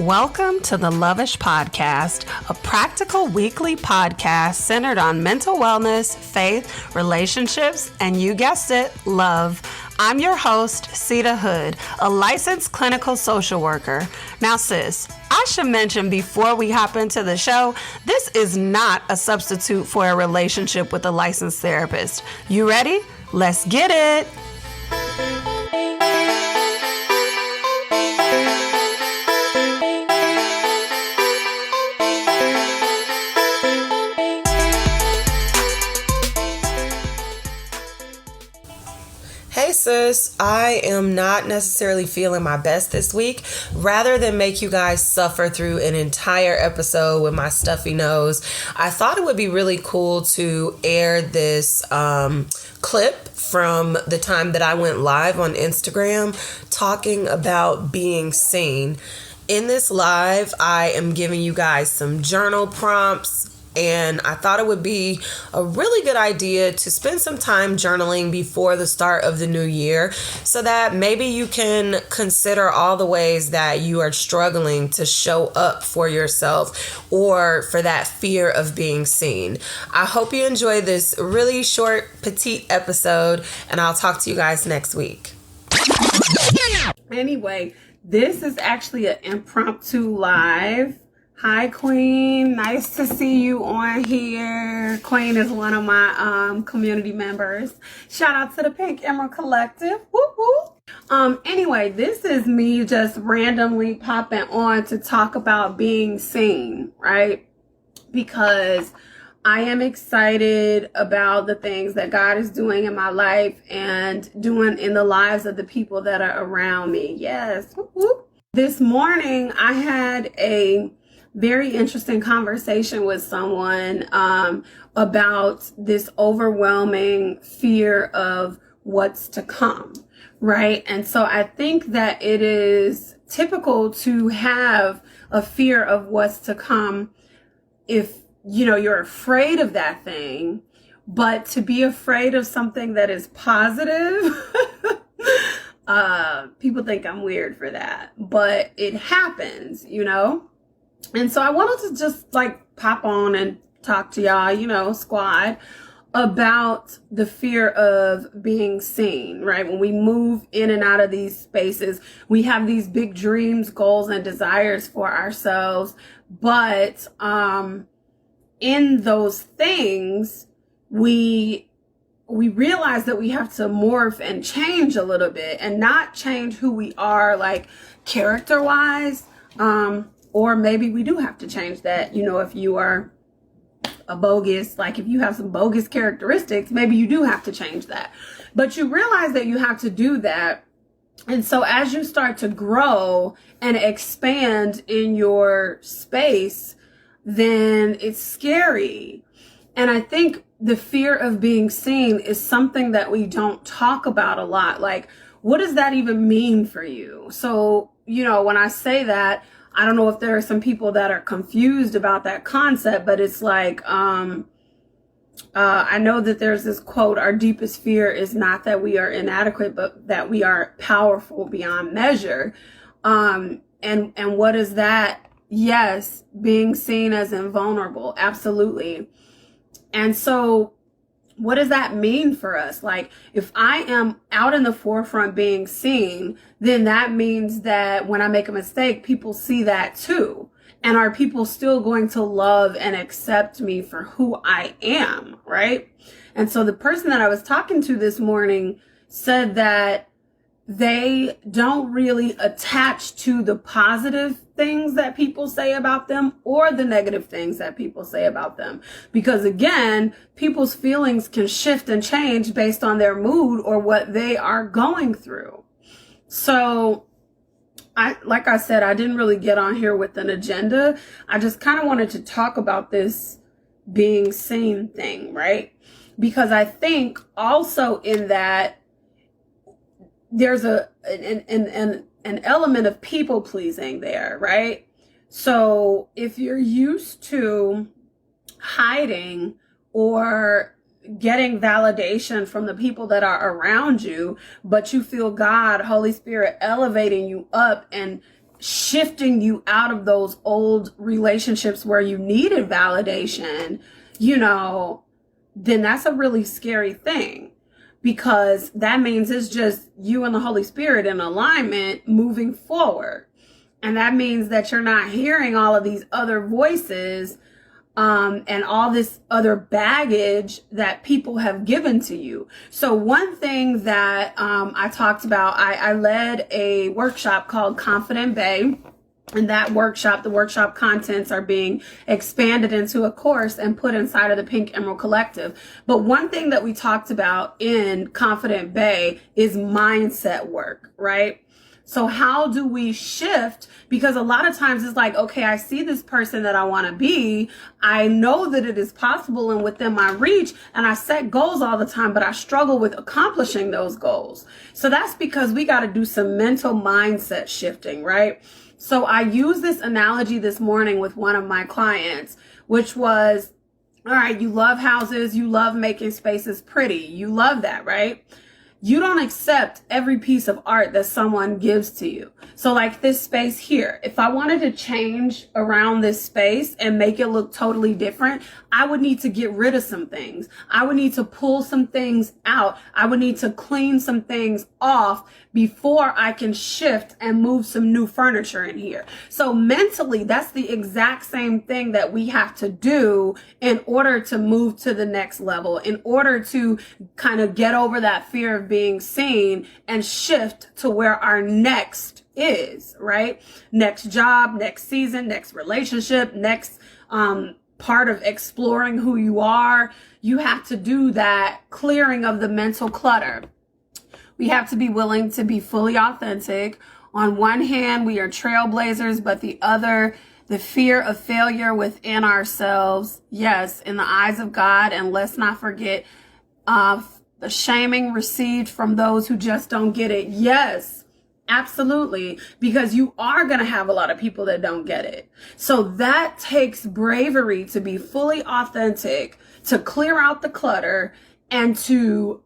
Welcome to the Loveish Podcast, a practical weekly podcast centered on mental wellness, faith, relationships, and you guessed it, love. I'm your host, Seida Hood, a licensed clinical social worker. Now, sis, I should mention before we hop into the show, this is not a substitute for a relationship with a licensed therapist. You ready? Let's get it. Hey sis, I am not necessarily feeling my best this week. Rather than make you guys suffer through an entire episode with my stuffy nose, I thought it would be really cool to air this clip from the time that I went live on Instagram talking about being seen. In this live, I am giving you guys some journal prompts. And I thought it would be a really good idea to spend some time journaling before the start of the new year so that maybe you can consider all the ways that you are struggling to show up for yourself or for that fear of being seen. I hope you enjoy this really short, petite episode, and I'll talk to you guys next week. Anyway, this is actually an impromptu live. Hi, Queen. Nice to see you on here. Queen is one of my community members. Shout out to the Pink Emerald Collective. Whoop, whoop. Anyway, this is me just randomly popping on to talk about being seen, right? Because I am excited about the things that God is doing in my life and doing in the lives of the people that are around me. Yes. Whoop, whoop. This morning, I had a very interesting conversation with someone about this overwhelming fear of what's to come, right? And so I think that it is typical to have a fear of what's to come if, you know, you're afraid of that thing, but to be afraid of something that is positive, people think I'm weird for that, but it happens, you know? And so I wanted to just like pop on and talk to y'all, you know, squad, about the fear of being seen, right? When we move in and out of these spaces, we have these big dreams, goals, and desires for ourselves. But in those things, we realize that we have to morph and change a little bit and not change who we are, like character-wise. Or maybe we do have to change that, you know, if you are a bogus, like if you have some bogus characteristics, maybe you do have to change that. But you realize that you have to do that. And so as you start to grow and expand in your space, then it's scary. And I think the fear of being seen is something that we don't talk about a lot. Like, what does that even mean for you? So, you know, when I say that, I don't know if there are some people that are confused about that concept, but it's like, I know that there's this quote, our deepest fear is not that we are inadequate, but that we are powerful beyond measure. And what is that? Yes, being seen as invulnerable. Absolutely. And so what does that mean for us? Like, if I am out in the forefront being seen, then that means that when I make a mistake, people see that too. And are people still going to love and accept me for who I am, right? And so the person that I was talking to this morning said that they don't really attach to the positive things that people say about them or the negative things that people say about them. Because again, people's feelings can shift and change based on their mood or what they are going through. So like I said, I didn't really get on here with an agenda. I just kind of wanted to talk about this being seen thing, right? Because I think also in that there's an element of people pleasing there, right? So if you're used to hiding or getting validation from the people that are around you, but you feel God, Holy Spirit elevating you up and shifting you out of those old relationships where you needed validation, you know, then that's a really scary thing, because that means it's just you and the Holy Spirit in alignment moving forward. And that means that you're not hearing all of these other voices and all this other baggage that people have given to you. So one thing that I talked about, I led a workshop called Confident Bae. And that workshop, the workshop contents are being expanded into a course and put inside of the Pink Emerald Collective. But one thing that we talked about in Confident Bae is mindset work, right? So how do we shift? Because a lot of times it's like, okay, I see this person that I want to be. I know that it is possible and within my reach, and I set goals all the time, but I struggle with accomplishing those goals. So that's because we got to do some mental mindset shifting, right? So I used this analogy this morning with one of my clients, which was, all right, you love houses, you love making spaces pretty. You love that, right? You don't accept every piece of art that someone gives to you. So like this space here, if I wanted to change around this space and make it look totally different, I would need to get rid of some things. I would need to pull some things out. I would need to clean some things off before I can shift and move some new furniture in here. So mentally, that's the exact same thing that we have to do in order to move to the next level, in order to kind of get over that fear of being seen and shift to where our next is, right? Next job, next season, next relationship, next part of exploring who you are. You have to do that clearing of the mental clutter. We have to be willing to be fully authentic. On one hand, we are trailblazers, but the other, the fear of failure within ourselves. Yes, in the eyes of God. And let's not forget the shaming received from those who just don't get it. Yes, absolutely. Because you are going to have a lot of people that don't get it. So that takes bravery to be fully authentic, to clear out the clutter, and to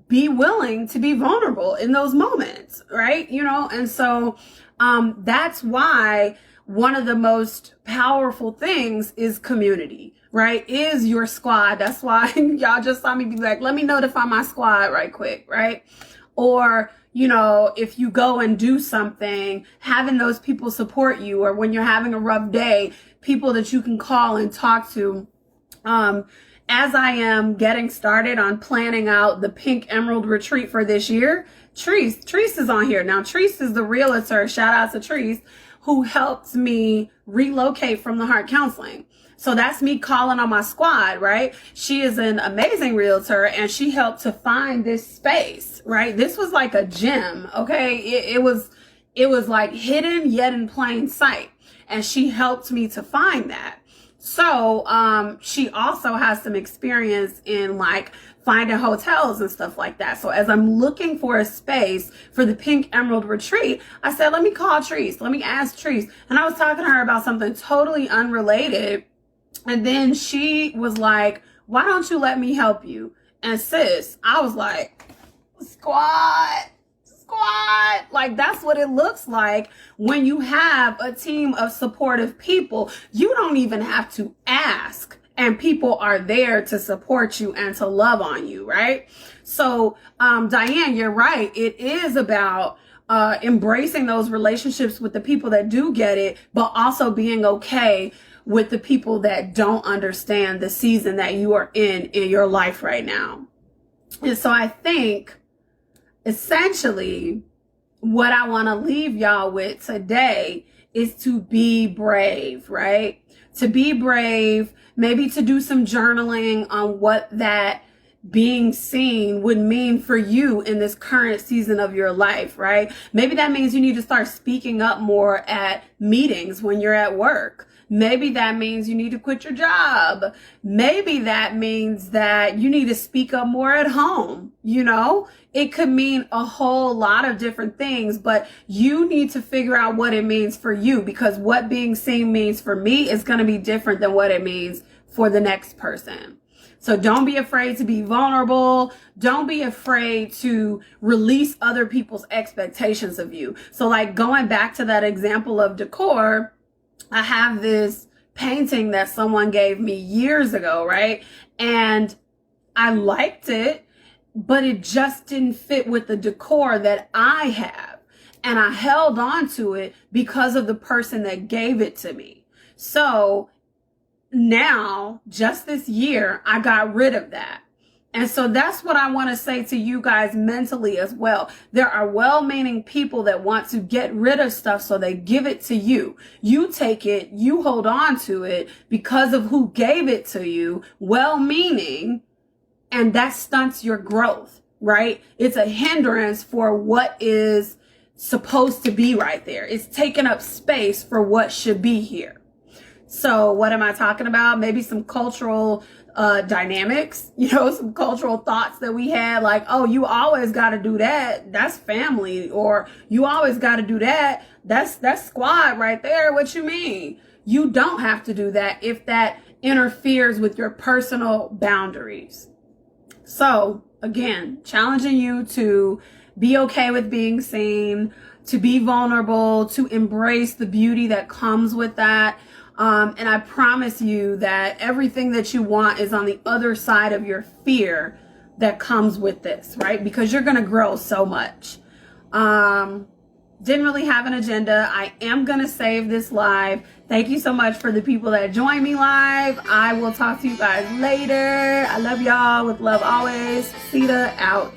be willing to be vulnerable in those moments, right? You know, and so that's why one of the most powerful things is community, right? Is your squad. That's why y'all just saw me be like, let me notify my squad right quick, right? Or, you know, if you go and do something, having those people support you, or when you're having a rough day, people that you can call and talk to. As I am getting started on planning out the Pink Emerald retreat for this year, Treese is on here. Now, Treese is the realtor, shout out to Treese, who helped me relocate from the Heart Counseling. So that's me calling on my squad, right? She is an amazing realtor, and she helped to find this space, right? This was like a gem, okay? It was like hidden yet in plain sight. And she helped me to find that. So she also has some experience in like finding hotels and stuff like that. So as I'm looking for a space for the Pink Emerald retreat, I said, let me call Treese. Let me ask Treese. And I was talking to her about something totally unrelated. And then she was like, why don't you let me help you? And sis, I was like, squad. Like, that's what it looks like when you have a team of supportive people. You don't even have to ask, and people are there to support you and to love on you, right? So, Diane, you're right. It is about embracing those relationships with the people that do get it, but also being okay with the people that don't understand the season that you are in your life right now. And so I think essentially what I want to leave y'all with today is to be brave, right? To be brave, maybe to do some journaling on what that being seen would mean for you in this current season of your life, right? Maybe that means you need to start speaking up more at meetings when you're at work. Maybe that means you need to quit your job. Maybe that means that you need to speak up more at home. You know, it could mean a whole lot of different things, but you need to figure out what it means for you, because what being seen means for me is going to be different than what it means for the next person. So don't be afraid to be vulnerable. Don't be afraid to release other people's expectations of you. So like going back to that example of decor, I have this painting that someone gave me years ago, right? And I liked it, but it just didn't fit with the decor that I have. And I held on to it because of the person that gave it to me. So now, just this year, I got rid of that. And so that's what I want to say to you guys mentally as well. There are well-meaning people that want to get rid of stuff, so they give it to you. You take it, you hold on to it because of who gave it to you, well-meaning, and that stunts your growth, right? It's a hindrance for what is supposed to be right there. It's taking up space for what should be here. So what am I talking about? Maybe some cultural dynamics, some cultural thoughts that we had, like, oh, you always got to do that. That's family. Or you always got to do that. That's squad right there. What you mean? You don't have to do that if that interferes with your personal boundaries. So again, challenging you to be okay with being seen, to be vulnerable, to embrace the beauty that comes with that. And I promise you that everything that you want is on the other side of your fear that comes with this, right? Because you're going to grow so much. Didn't really have an agenda. I am going to save this live. Thank you so much for the people that join me live. I will talk to you guys later. I love y'all with love always. Seida out.